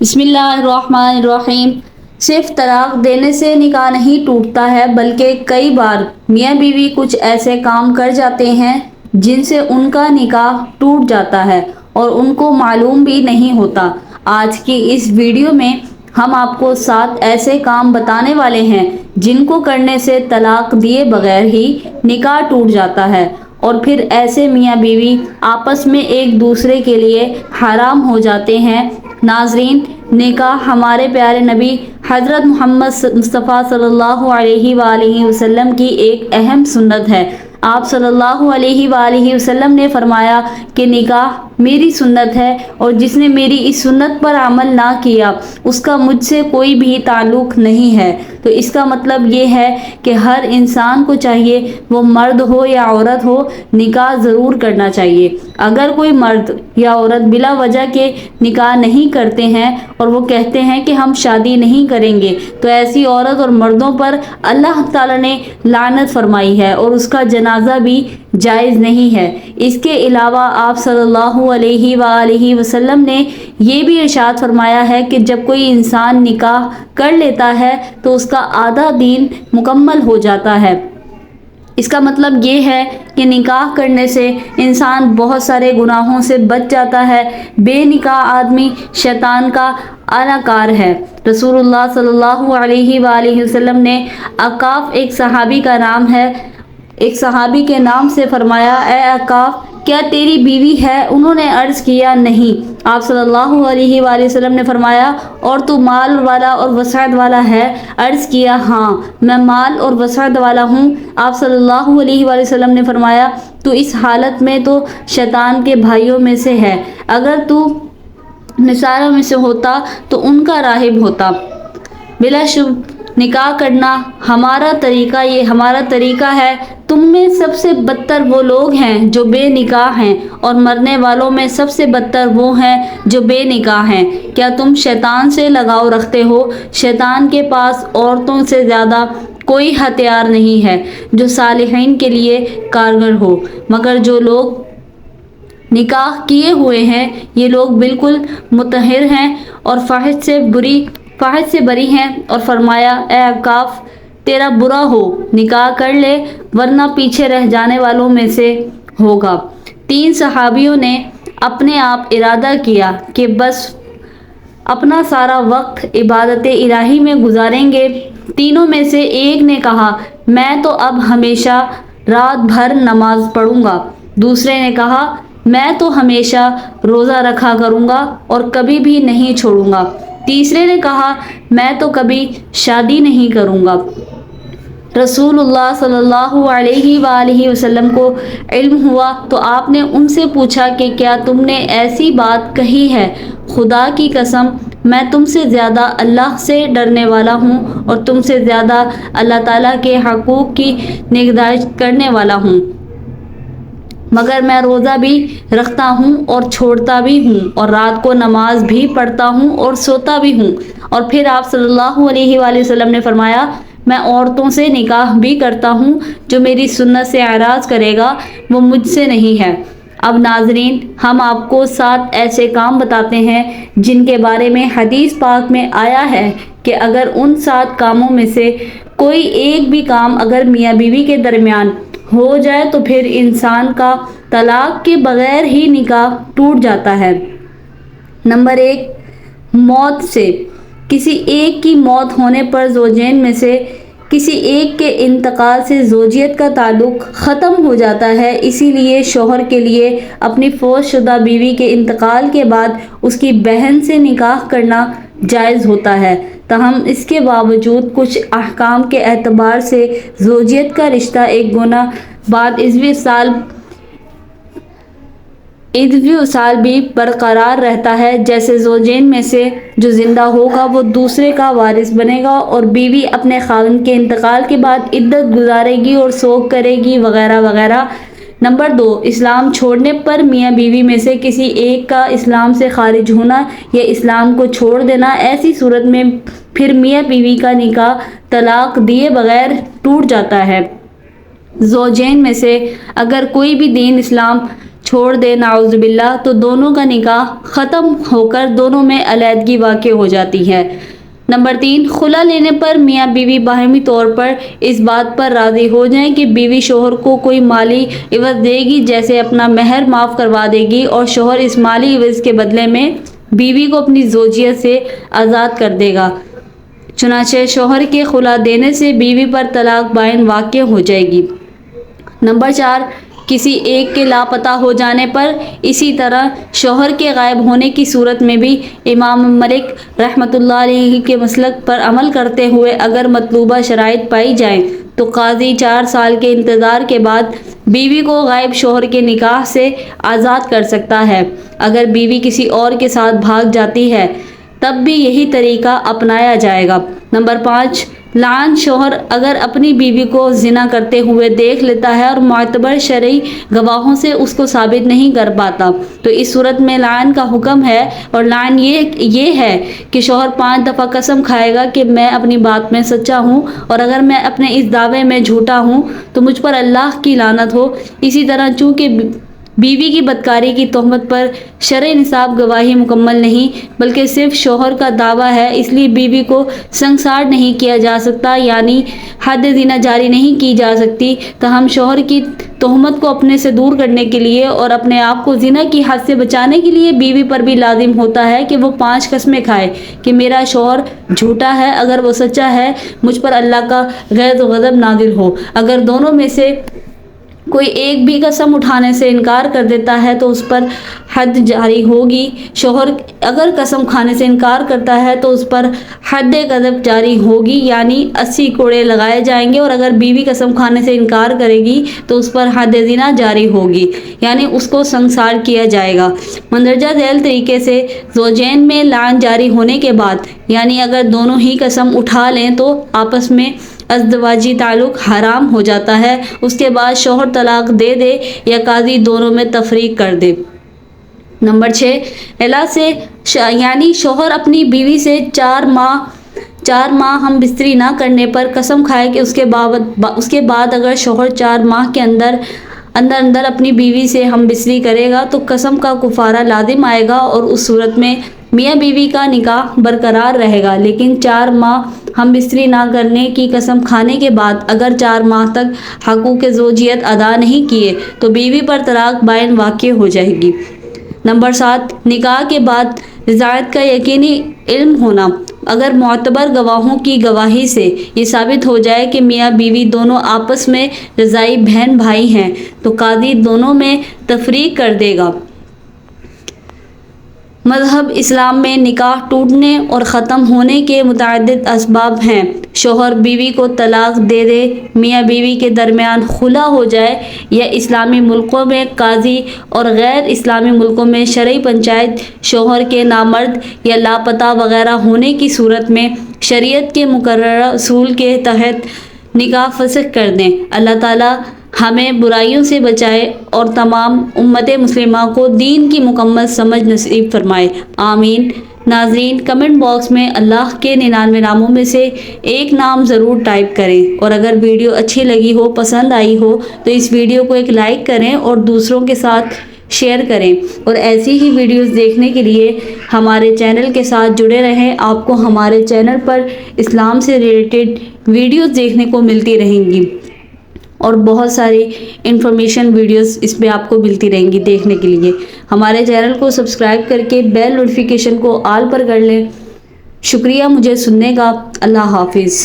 بسم اللہ الرحمن الرحیم۔ صرف طلاق دینے سے نکاح نہیں ٹوٹتا ہے، بلکہ کئی بار میاں بیوی کچھ ایسے کام کر جاتے ہیں جن سے ان کا نکاح ٹوٹ جاتا ہے اور ان کو معلوم بھی نہیں ہوتا۔ آج کی اس ویڈیو میں ہم آپ کو 7 ایسے کام بتانے والے ہیں جن کو کرنے سے طلاق دیے بغیر ہی نکاح ٹوٹ جاتا ہے اور پھر ایسے میاں بیوی آپس میں ایک دوسرے کے لیے حرام ہو جاتے ہیں۔ ناظرین، نکاح ہمارے پیارے نبی حضرت محمد مصطفیٰ صلی اللہ علیہ وآلہ وسلم کی ایک اہم سنت ہے۔ آپ صلی اللہ علیہ وآلہ وسلم نے فرمایا کہ نکاح میری سنت ہے اور جس نے میری اس سنت پر عمل نہ کیا اس کا مجھ سے کوئی بھی تعلق نہیں ہے۔ تو اس کا مطلب یہ ہے کہ ہر انسان کو چاہیے، وہ مرد ہو یا عورت ہو، نکاح ضرور کرنا چاہیے۔ اگر کوئی مرد یا عورت بلا وجہ کے نکاح نہیں کرتے ہیں اور وہ کہتے ہیں کہ ہم شادی نہیں کریں گے، تو ایسی عورت اور مردوں پر اللہ تعالیٰ نے لعنت فرمائی ہے اور اس کا جنازہ بھی جائز نہیں ہے۔ اس کے علاوہ آپ صلی اللہ علیہ وآلہ وسلم نے یہ بھی ارشاد فرمایا ہے کہ جب کوئی انسان نکاح کر لیتا ہے تو اس کا آدھا دین مکمل ہو جاتا ہے۔ اس کا مطلب یہ ہے کہ نکاح کرنے سے انسان بہت سارے گناہوں سے بچ جاتا ہے۔ بے نکاح آدمی شیطان کا اعلیٰ کار ہے۔ رسول اللہ صلی اللہ علیہ وآلہ وسلم نے عقاف، ایک صحابی کا نام ہے، ایک صحابی کے نام سے فرمایا، اے عقاف، کیا تیری بیوی ہے؟ انہوں نے عرض کیا نہیں۔ آپ صلی اللہ علیہ وآلہ وسلم نے فرمایا، اور تو مال والا اور وسعت والا ہے؟ عرض کیا ہاں، میں مال اور وسعت والا ہوں۔ آپ صلی اللہ علیہ وآلہ وسلم نے فرمایا، تو اس حالت میں تو شیطان کے بھائیوں میں سے ہے۔ اگر تو نصارہ میں سے ہوتا تو ان کا راہب ہوتا۔ بلا شبہ نکاح کرنا ہمارا طریقہ ہے۔ تم میں سب سے بدتر وہ لوگ ہیں جو بے نکاح ہیں، اور مرنے والوں میں سب سے بدتر وہ ہیں جو بے نکاح ہیں۔ کیا تم شیطان سے لگاؤ رکھتے ہو؟ شیطان کے پاس عورتوں سے زیادہ کوئی ہتھیار نہیں ہے جو صالحین کے لیے کارگر ہو، مگر جو لوگ نکاح کیے ہوئے ہیں یہ لوگ بالکل مطہر ہیں اور فحش سے بری ہیں۔ اور فرمایا، اے عقاف، تیرا برا ہو، نکاح کر لے ورنہ پیچھے رہ جانے والوں میں سے ہوگا۔ 3 صحابیوں نے اپنے آپ ارادہ کیا کہ بس اپنا سارا وقت عبادت الہی میں گزاریں گے۔ تینوں میں سے ایک نے کہا، میں تو اب ہمیشہ رات بھر نماز پڑھوں گا۔ دوسرے نے کہا، میں تو ہمیشہ روزہ رکھا کروں گا اور کبھی بھی نہیں چھوڑوں گا۔ تیسرے نے کہا، میں تو کبھی شادی نہیں کروں گا۔ رسول اللہ صلی اللہ علیہ وآلہ وسلم کو علم ہوا تو آپ نے ان سے پوچھا کہ کیا تم نے ایسی بات کہی ہے؟ خدا کی قسم، میں تم سے زیادہ اللہ سے ڈرنے والا ہوں اور تم سے زیادہ اللہ تعالیٰ کے حقوق کی نگہداشت کرنے والا ہوں، مگر میں روزہ بھی رکھتا ہوں اور چھوڑتا بھی ہوں اور رات کو نماز بھی پڑھتا ہوں اور سوتا بھی ہوں۔ اور پھر آپ صلی اللہ علیہ وآلہ وسلم نے فرمایا، میں عورتوں سے نکاح بھی کرتا ہوں، جو میری سنت سے اعراض کرے گا وہ مجھ سے نہیں ہے۔ اب ناظرین، ہم آپ کو 7 ایسے کام بتاتے ہیں جن کے بارے میں حدیث پاک میں آیا ہے کہ اگر ان 7 کاموں میں سے کوئی ایک بھی کام اگر میاں بیوی کے درمیان ہو جائے تو پھر انسان کا طلاق کے بغیر ہی نکاح ٹوٹ جاتا ہے۔ نمبر 1، موت سے۔ کسی ایک کی موت ہونے پر زوجین میں سے کسی ایک کے انتقال سے زوجیت کا تعلق ختم ہو جاتا ہے۔ اسی لیے شوہر کے لیے اپنی فوت شدہ بیوی کے انتقال کے بعد اس کی بہن سے نکاح کرنا جائز ہوتا ہے۔ تاہم اس کے باوجود کچھ احکام کے اعتبار سے زوجیت کا رشتہ ایک گنا بعد 20 سال بھی برقرار رہتا ہے۔ جیسے زوجین میں سے جو زندہ ہوگا وہ دوسرے کا وارث بنے گا اور بیوی اپنے خاوند کے انتقال کے بعد عدت گزارے گی اور سوگ کرے گی وغیرہ وغیرہ۔ نمبر 2، اسلام چھوڑنے پر میاں بیوی میں سے کسی ایک کا اسلام سے خارج ہونا یا اسلام کو چھوڑ دینا۔ ایسی صورت میں پھر میاں بیوی کا نکاح طلاق دیے بغیر ٹوٹ جاتا ہے۔ زوجین میں سے اگر کوئی بھی دین اسلام چھوڑ دے نعوذ باللہ تو دونوں کا نکاح ختم ہو کر دونوں میں علیحدگی واقع ہو جاتی ہے۔ نمبر 3، خلا لینے پر میاں بیوی باہمی طور پر اس بات پر راضی ہو جائیں کہ بیوی شوہر کو کوئی مالی عوض دے گی، جیسے اپنا مہر معاف کروا دے گی، اور شوہر اس مالی عوض کے بدلے میں بیوی کو اپنی زوجیت سے آزاد کر دے گا۔ چنانچہ شوہر کے خلا دینے سے بیوی پر طلاق بائن واقع ہو جائے گی۔ نمبر 4، کسی ایک کے لاپتہ ہو جانے پر، اسی طرح شوہر کے غائب ہونے کی صورت میں بھی امام مالک رحمۃ اللہ علیہ کے مسلک پر عمل کرتے ہوئے اگر مطلوبہ شرائط پائی جائیں تو قاضی 4 سال کے انتظار کے بعد بیوی کو غائب شوہر کے نکاح سے آزاد کر سکتا ہے۔ اگر بیوی کسی اور کے ساتھ بھاگ جاتی ہے تب بھی یہی طریقہ اپنایا جائے گا۔ نمبر 5، لعان شوہر اگر اپنی بیوی کو زنا کرتے ہوئے دیکھ لیتا ہے اور معتبر شرعی گواہوں سے اس کو ثابت نہیں کر پاتا تو اس صورت میں لعان کا حکم ہے، اور لعان یہ ہے کہ شوہر 5 دفعہ قسم کھائے گا کہ میں اپنی بات میں سچا ہوں، اور اگر میں اپنے اس دعوے میں جھوٹا ہوں تو مجھ پر اللہ کی لعنت ہو۔ اسی طرح چونکہ بیوی کی بدکاری کی تہمت پر شرعی نصاب گواہی مکمل نہیں بلکہ صرف شوہر کا دعویٰ ہے، اس لیے بیوی کو سنگسار نہیں کیا جا سکتا، یعنی حد زنا جاری نہیں کی جا سکتی۔ تاہم شوہر کی تہمت کو اپنے سے دور کرنے کے لیے اور اپنے آپ کو زنا کی حد سے بچانے کے لیے بیوی پر بھی لازم ہوتا ہے کہ وہ 5 قسمیں کھائے کہ میرا شوہر جھوٹا ہے، اگر وہ سچا ہے مجھ پر اللہ کا غیظ و غضب نازل ہو۔ اگر دونوں میں سے کوئی ایک بھی قسم اٹھانے سے انکار کر دیتا ہے تو اس پر حد جاری ہوگی۔ شوہر اگر قسم کھانے سے انکار کرتا ہے تو اس پر حد قذف جاری ہوگی، یعنی 80 کوڑے لگائے جائیں گے، اور اگر بیوی قسم کھانے سے انکار کرے گی تو اس پر حد زنا جاری ہوگی، یعنی اس کو سنگسار کیا جائے گا۔ مندرجہ ذیل طریقے سے زوجین میں لعان جاری ہونے کے بعد، یعنی اگر دونوں ہی قسم اٹھا لیں تو آپس میں ازدواجی تعلق حرام ہو جاتا ہے۔ اس کے بعد شوہر طلاق دے دے یا قاضی دونوں میں تفریق کر دے۔ نمبر 6، الا سے یعنی شوہر اپنی بیوی سے 4 ماہ ہم بستری نہ کرنے پر قسم کھائے کہ اس کے بعد اگر شوہر 4 ماہ کے اندر اپنی بیوی سے ہم بستری کرے گا تو قسم کا کفارہ لازم آئے گا، اور اس صورت میں میاں بیوی کا نکاح برقرار رہے گا۔ لیکن 4 ماہ ہم بستری نہ کرنے کی قسم کھانے کے بعد اگر 4 ماہ تک حقوق زوجیت ادا نہیں کیے تو بیوی پر طلاق بائن واقع ہو جائے گی۔ نمبر 7، نکاح کے بعد رضاعت کا یقینی علم ہونا۔ اگر معتبر گواہوں کی گواہی سے یہ ثابت ہو جائے کہ میاں بیوی دونوں آپس میں رضاعی بہن بھائی ہیں تو قاضی دونوں میں تفریق کر دے گا۔ مذہب اسلام میں نکاح ٹوٹنے اور ختم ہونے کے متعدد اسباب ہیں۔ شوہر بیوی کو طلاق دے دے، میاں بیوی کے درمیان خلا ہو جائے، یا اسلامی ملکوں میں قاضی اور غیر اسلامی ملکوں میں شرعی پنچایت شوہر کے نامرد یا لاپتہ وغیرہ ہونے کی صورت میں شریعت کے مقررہ اصول کے تحت نکاح فسخ کر دیں۔ اللہ تعالیٰ ہمیں برائیوں سے بچائے اور تمام امت مسلمہ کو دین کی مکمل سمجھ نصیب فرمائے، آمین۔ ناظرین، کمنٹ باکس میں اللہ کے 99 ناموں میں سے ایک نام ضرور ٹائپ کریں، اور اگر ویڈیو اچھی لگی ہو، پسند آئی ہو تو اس ویڈیو کو ایک لائک کریں اور دوسروں کے ساتھ شیئر کریں، اور ایسی ہی ویڈیوز دیکھنے کے لیے ہمارے چینل کے ساتھ جڑے رہیں۔ آپ کو ہمارے چینل پر اسلام سے ریلیٹڈ ویڈیوز دیکھنے کو ملتی رہیں گی، اور بہت ساری انفارمیشن ویڈیوز اس پہ آپ کو ملتی رہیں گی دیکھنے کے لیے۔ ہمارے چینل کو سبسکرائب کر کے بیل نوٹیفیکیشن کو آل پر کر لیں۔ شکریہ مجھے سننے کا۔ اللہ حافظ۔